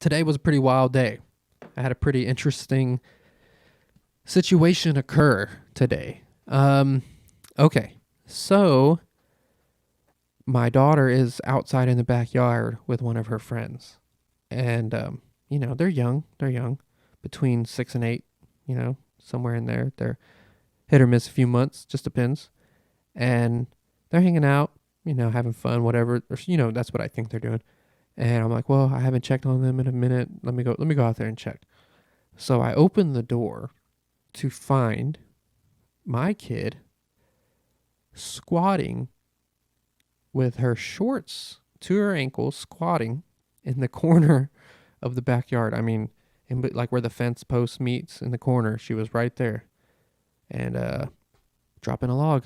today was a pretty wild day. I had a pretty interesting situation occur today. Okay, so my daughter is outside in the backyard with one of her friends, and they're young. They're young, between 6 and 8. Somewhere in there. They're hit or miss a few months, just depends. And they're hanging out, having fun, whatever. Or, that's what I think they're doing. And I'm like, well, I haven't checked on them in a minute. Let me go out there and check. So I open the door to find my kid squatting with her shorts to her ankles, squatting in the corner of the backyard. I mean, like where the fence post meets in the corner, she was right there, and dropping a log.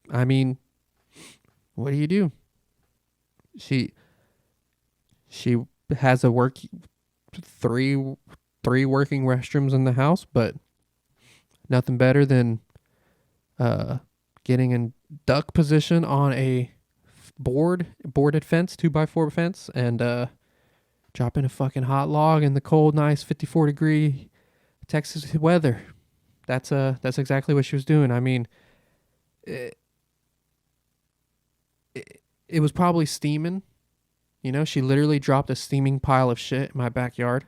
I mean, what do you do? She has three working restrooms in the house, but nothing better than getting in duck position on a boarded fence, 2x4 fence, and dropping a fucking hot log in the cold, nice 54-degree Texas weather. That's exactly what she was doing. I mean, it was probably steaming. She literally dropped a steaming pile of shit in my backyard.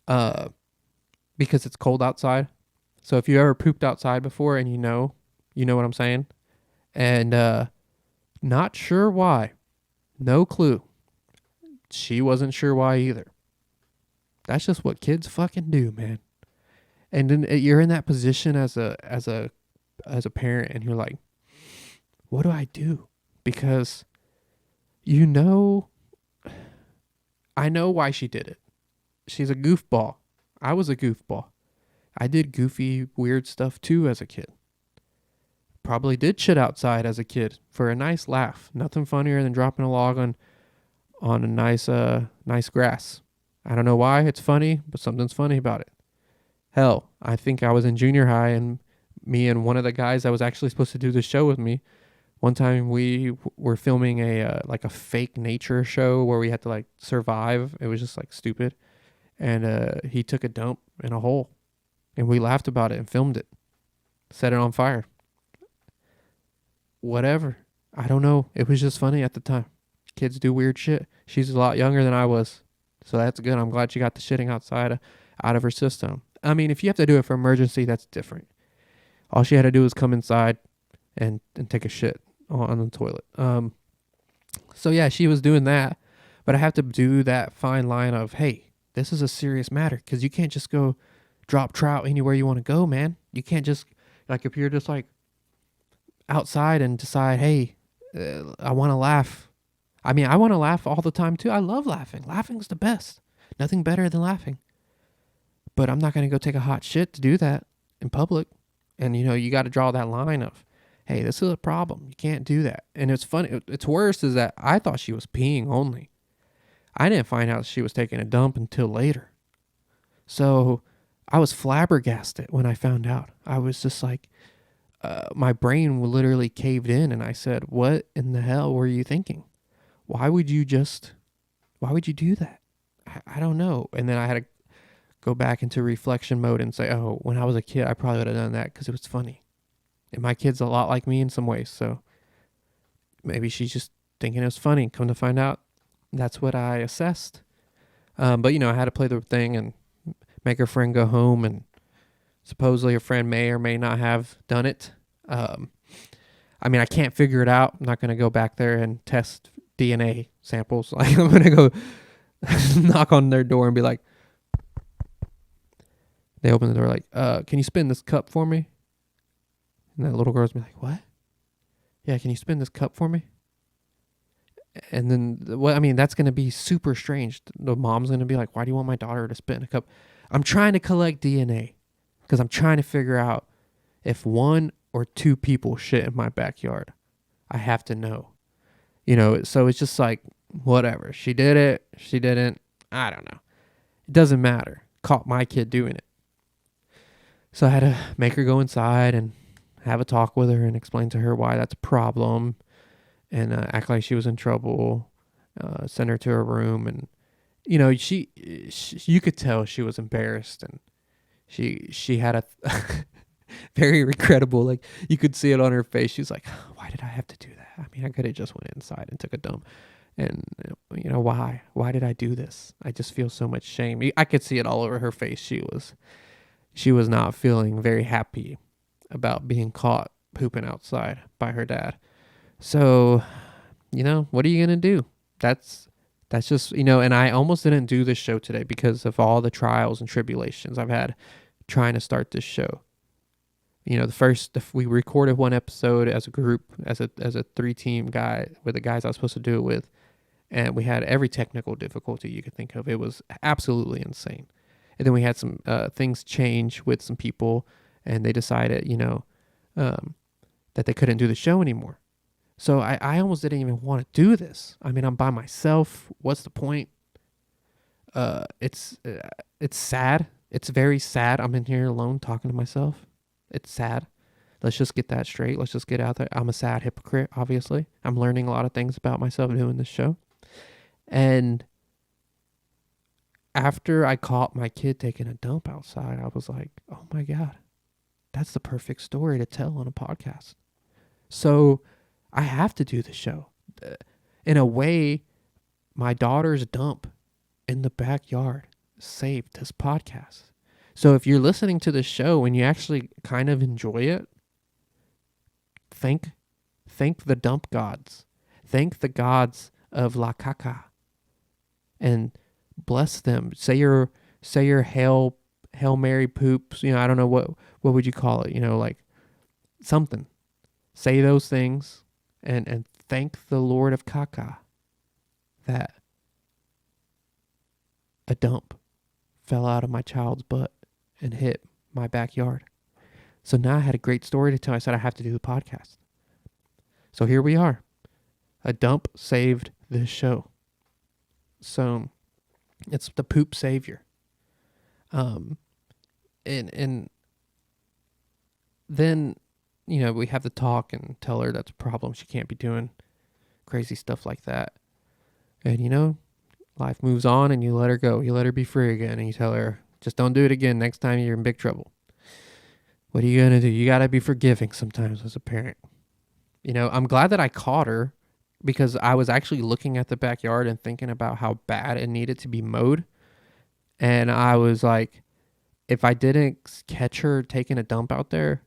Because it's cold outside. So if you ever pooped outside before and you know what I'm saying. And not sure why. No clue. She wasn't sure why either. That's just what kids fucking do, man. And then you're in that position as a parent, and you're like, what do I do? Because I know why she did it. She's a goofball. I was a goofball. I did goofy, weird stuff too as a kid. Probably did shit outside as a kid for a nice laugh. Nothing funnier than dropping a log on a nice grass. I don't know why it's funny, but something's funny about it. Hell, I think I was in junior high, and me and one of the guys that was actually supposed to do the show with me, one time we were filming a fake nature show where we had to survive. It was just stupid. And he took a dump in a hole, and we laughed about it and filmed it, set it on fire. Whatever. I don't know. It was just funny at the time. Kids do weird shit. She's a lot younger than I was, so that's good. I'm glad she got the shitting out of her system. I mean, if you have to do it for emergency, that's different. All she had to do was come inside and take a shit on the toilet. So yeah, she was doing that, but I have to do that fine line of, hey, this is a serious matter, because you can't just go drop trout anywhere you want to go, man. You can't just, if you're just outside and decide, hey, I want to laugh. I mean, I want to laugh all the time too. I love laughing. Laughing's the best. Nothing better than laughing. But I'm not going to go take a hot shit to do that in public. And, you got to draw that line of, hey, this is a problem. You can't do that. And it's funny. It's worse is that I thought she was peeing only. I didn't find out she was taking a dump until later. So I was flabbergasted when I found out. I was just my brain literally caved in, and I said, what in the hell were you thinking? Why would you do that? I don't know. And then I had to go back into reflection mode and say, oh, when I was a kid, I probably would have done that because it was funny. And my kid's a lot like me in some ways, so maybe she's just thinking it was funny. Come to find out, that's what I assessed. But, I had to play the thing and make her friend go home, and supposedly her friend may or may not have done it. I mean, I can't figure it out. I'm not going to go back there and test DNA samples. I'm going to go knock on their door and be like, they open the door can you spin this cup for me? And that little girl's be like, what? Yeah, can you spin this cup for me? And then, that's going to be super strange. The mom's going to be like, why do you want my daughter to spin a cup? I'm trying to collect DNA because I'm trying to figure out if one or two people shit in my backyard. I have to know. So it's just whatever. She did it. She didn't. I don't know. It doesn't matter. Caught my kid doing it. So I had to make her go inside and have a talk with her and explain to her why that's a problem, and act like she was in trouble. sent her to her room, and she you could tell she was embarrassed, and she had a very regrettable, like, you could see it on her face. She's like, why did I have to do that? I mean, I could have just went inside and took a dump. And why did I do this? I just feel so much shame. I could see it all over her face. She was not feeling very happy about being caught pooping outside by her dad. So, what are you going to do? That's just, and I almost didn't do this show today because of all the trials and tribulations I've had trying to start this show. We recorded one episode as a group, as a 3-team guy with the guys I was supposed to do it with. And we had every technical difficulty you could think of. It was absolutely insane. And then we had some things change with some people, and they decided, that they couldn't do the show anymore. So I almost didn't even want to do this. I mean, I'm by myself. What's the point? It's sad. It's very sad. I'm in here alone talking to myself. It's sad. Let's just get that straight. Let's just get out there. I'm a sad hypocrite, obviously. I'm learning a lot of things about myself doing this show. And after I caught my kid taking a dump outside, I was like, oh my God, that's the perfect story to tell on a podcast. So I have to do the show. In a way, my daughter's dump in the backyard saved this podcast. So if you're listening to this show and you actually kind of enjoy it, thank the dump gods. Thank the gods of La Caca. And bless them. Say your Hail Mary poops. I don't know what would you call it. Like something. Say those things and thank the Lord of Caca that a dump fell out of my child's butt and hit my backyard. So now I had a great story to tell. I said I have to do the podcast. So here we are. A dump saved this show. So it's the poop savior. And then, we have to talk and tell her that's a problem. She can't be doing crazy stuff like that. And, life moves on, and you let her go. You let her be free again, and you tell her, just don't do it again. Next time you're in big trouble. What are you going to do? You got to be forgiving sometimes as a parent. I'm glad that I caught her, because I was actually looking at the backyard and thinking about how bad it needed to be mowed. And I was like, if I didn't catch her taking a dump out there,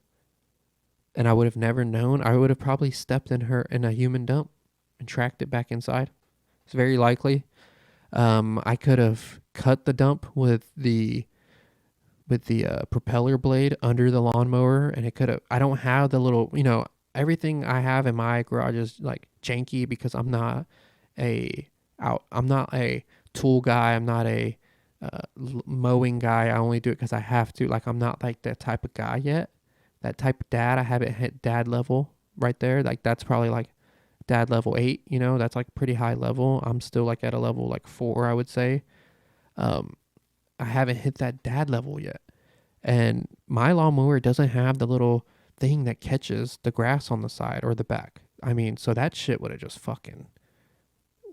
and I would have never known, I would have probably stepped in a human dump and tracked it back inside. It's very likely. I could have cut the dump with the propeller blade under the lawnmower, and I don't have the little, everything I have in my garage is like janky because I'm not a tool guy. I'm not a mowing guy. I only do it because I have to. Like, I'm not like that type of guy yet. That type of dad. I haven't hit dad level right there. Like, that's probably like dad level 8. That's like pretty high level. I'm still like at a level like 4, I would say. I haven't hit that dad level yet. And my lawnmower doesn't have the little thing that catches the grass on the side or the back. I mean, so that shit would have just fucking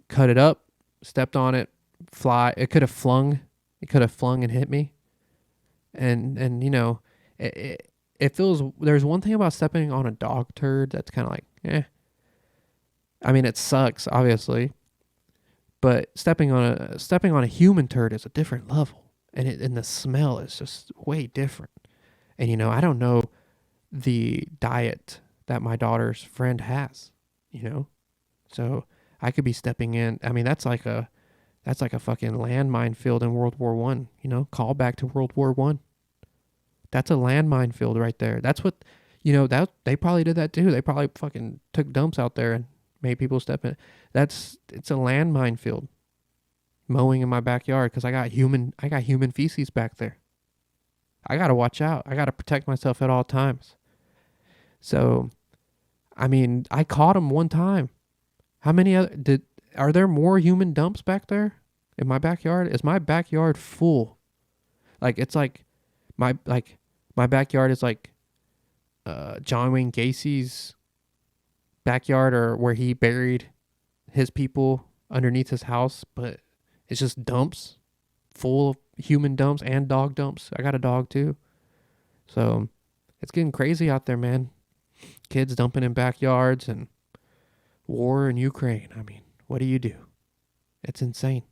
cut it up, stepped on it, fly. It could have flung and hit me. And it feels, there's one thing about stepping on a dog turd that's kind of like, I mean, it sucks, obviously, but stepping on a human turd is a different level, and the smell is just way different. And I don't know the diet that my daughter's friend has, so I could be stepping in. I mean, that's like a fucking landmine field in World War One. Call back to World War One. That's a landmine field right there. That's what, that they probably did that too. They probably fucking took dumps out there and made people step in. It's a landmine field. Mowing in my backyard because I got human feces back there. I gotta watch out. I gotta protect myself at all times. So, I mean, I caught him one time. How many are there more human dumps back there in my backyard? Is my backyard full? Like, it's like my backyard is like John Wayne Gacy's backyard, or where he buried his people underneath his house, but it's just dumps full of human dumps and dog dumps. I got a dog too. So it's getting crazy out there, man. Kids dumping in backyards and war in Ukraine. I mean, what do you do? It's insane.